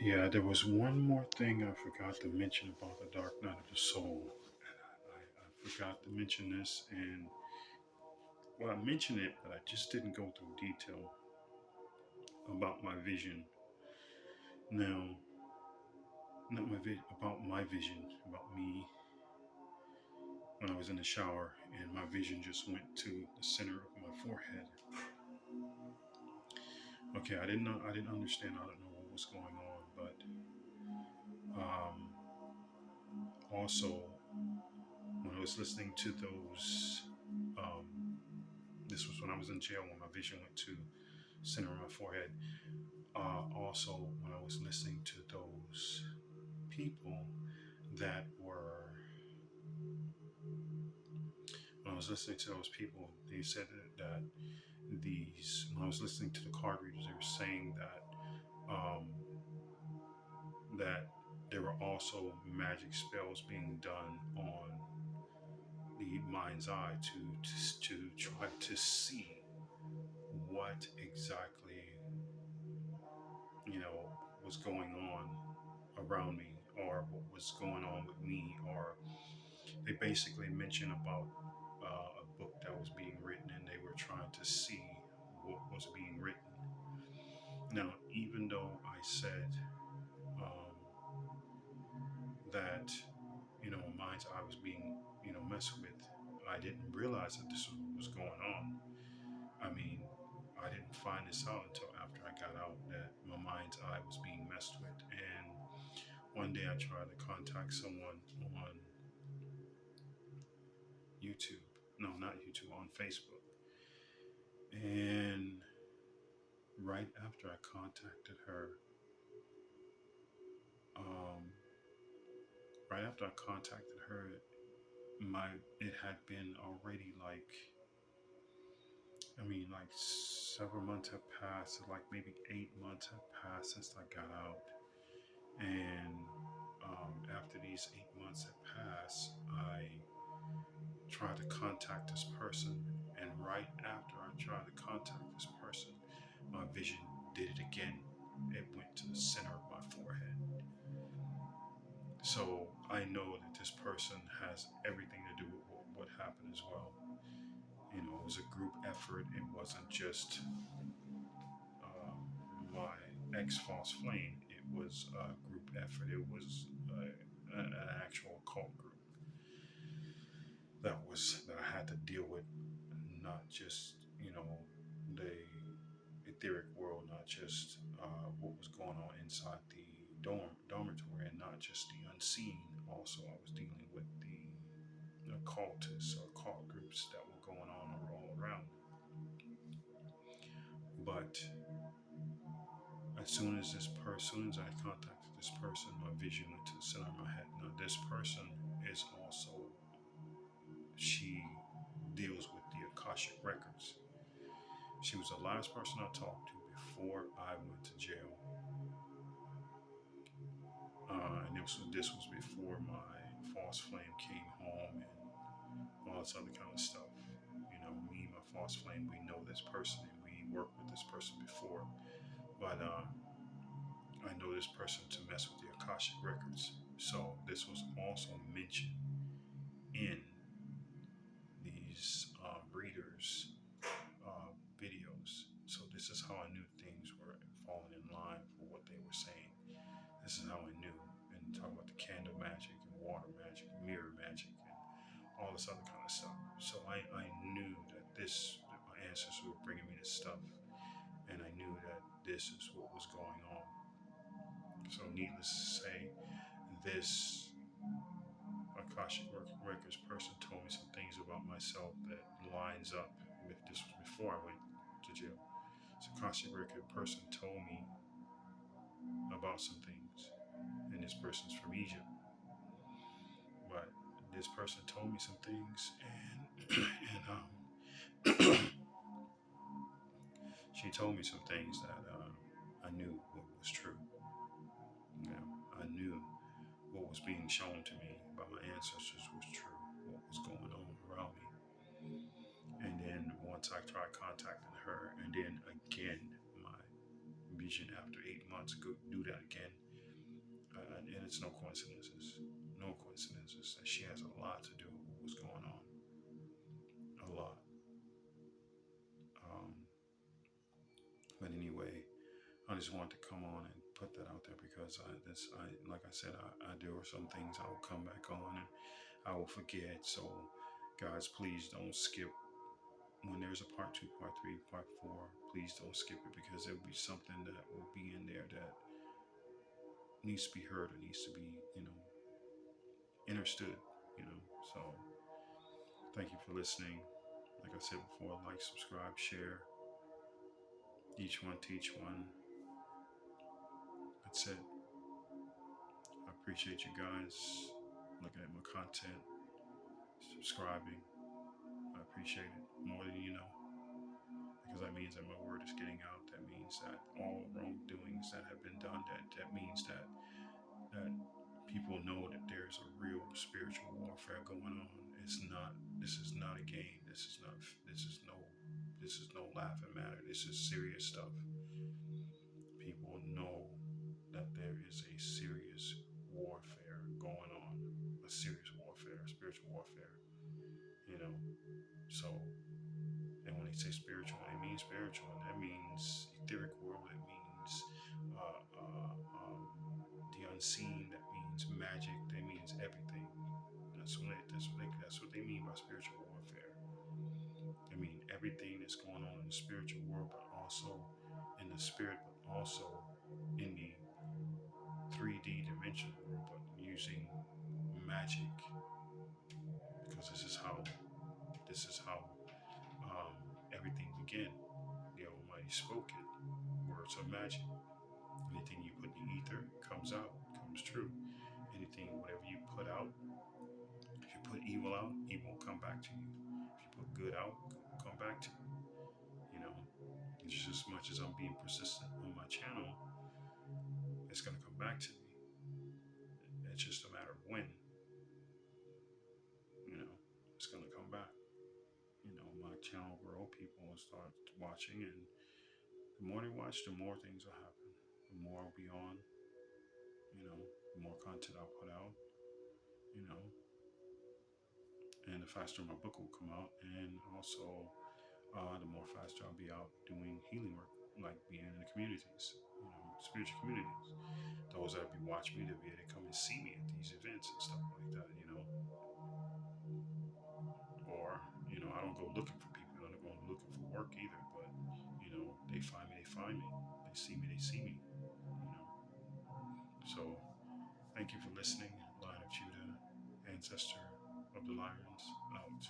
Yeah, there was one more thing I forgot to mention about the Dark Night of the Soul. I forgot to mention this, and well, I mentioned it, but I just didn't go through detail about my vision. Now, not about my vision, about me when I was in the shower, and my vision just went to the center of my forehead. Okay, I didn't know, I didn't understand, I don't know what was going on, but um, also when I was listening to those, um, this was when I was in jail when my vision went to center of my forehead. Also, when I was listening to those people that were, when I was listening to those people, they said that these, when I was listening to the card readers, they were saying um, that there were also magic spells being done on the mind's eye to try to see what exactly was going on around me, or what was going on with me, or they basically mentioned about a book that was being written, and they were trying to see what was being written. Now, even though I said um, that my mind's eye was being messed with, I didn't realize that this was what was going on. I mean, I didn't find this out until after I got out that my mind's eye was being messed with. And one day I tried to contact someone on YouTube. No, not YouTube, on Facebook. And right after I contacted her, um, right after I contacted her, my it had been already like, I mean, like several months have passed, like maybe 8 months have passed since I got out. And after these 8 months had passed, I tried to contact this person. And right after I tried to contact this person, my vision did it again. It went to the center of my forehead. So I know that this person has everything to do with what happened as well. It was a group effort. It wasn't just my ex false flame. It was a group effort. It was an actual cult group that I had to deal with, not just the etheric world, not just what was going on inside the dormitory, and not just the unseen. Also, I was dealing with the occultists or cult groups that were going on all around. But as soon as I contacted this person, my vision went to the center of my head. Now, this person is also, she deals with the Akashic records. She was the last person I talked to before I went to jail, and this was before my false flame came home and all this other kind of stuff. Me and my false flame, we know this person and we worked with this person before, but I know this person to mess with the Akashic records. So this was also mentioned in these readers' videos. So this is how I knew things were falling in line for what they were saying. This is how I knew. And talk about the candle magic and water magic and mirror magic and all this other kind of stuff. So I knew that my ancestors were bringing me this stuff, and I knew that this is what was going on. So needless to say, this Akashic Records person told me some things about myself that lines up with this was before I went to jail. So Akashic Record person told me about some things, and this person's from Egypt. But this person told me some things, and she told me some things that I knew what was true. I knew what was being shown to me by my ancestors was true. What was going on around me. And then once I tried contacting her, and then again, my vision after 8 months, go do that again. it's no coincidences. No coincidences. And she has a lot to do with what's going on. A lot. Um, but anyway, I just wanted to come on and put that out there because like I said, there were some things I will come back on and I will forget. So, guys, please don't skip when there's a part 2, part 3, part 4. Please don't skip it because there'll be something that will be in there that needs to be heard or needs to be, understood. So thank you for listening. Like I said before, like, subscribe, share. Each one teach one. That's it. I appreciate you guys looking at my content, subscribing. I appreciate it more than you know. Because that means that my word is getting out. That means that all wrongdoings that have been done, that means that people know that there's a real spiritual warfare going on. This is not a game. This is no laughing matter. This is serious stuff. People know that there is a serious warfare going on. A serious warfare, spiritual warfare. So, and when they say spiritual, they mean spiritual. And that means etheric world. It means the unseen. That means magic. That means everything. That's what they mean by spiritual warfare. I mean everything that's going on in the spiritual world, but also in the spirit, but also in the 3D dimensional world, but using magic, because this is how everything began. The Almighty spoke it. Words are magic. Anything you put in the ether comes out, comes true. Anything, whatever you put out, if you put evil out, evil will come back to you. If you put good out, good will come back to you. Just as much as I'm being persistent on my channel, it's going to come back to me. It's just a matter of when. It's going to come back. My channel will grow, people will start watching, and the more they watch, the more things will happen. The more I'll be on, the more content I'll put out, and the faster my book will come out, and also the more faster I'll be out doing healing work, like being in the communities, spiritual communities. Those that be watching me, they'll be able to come and see me at these events and stuff like that, Or, I don't go looking for people. I don't go looking for work either. But, they find me, they find me. They see me, they see me. So, thank you for listening. Lion of Judah, ancestor of the lions, out.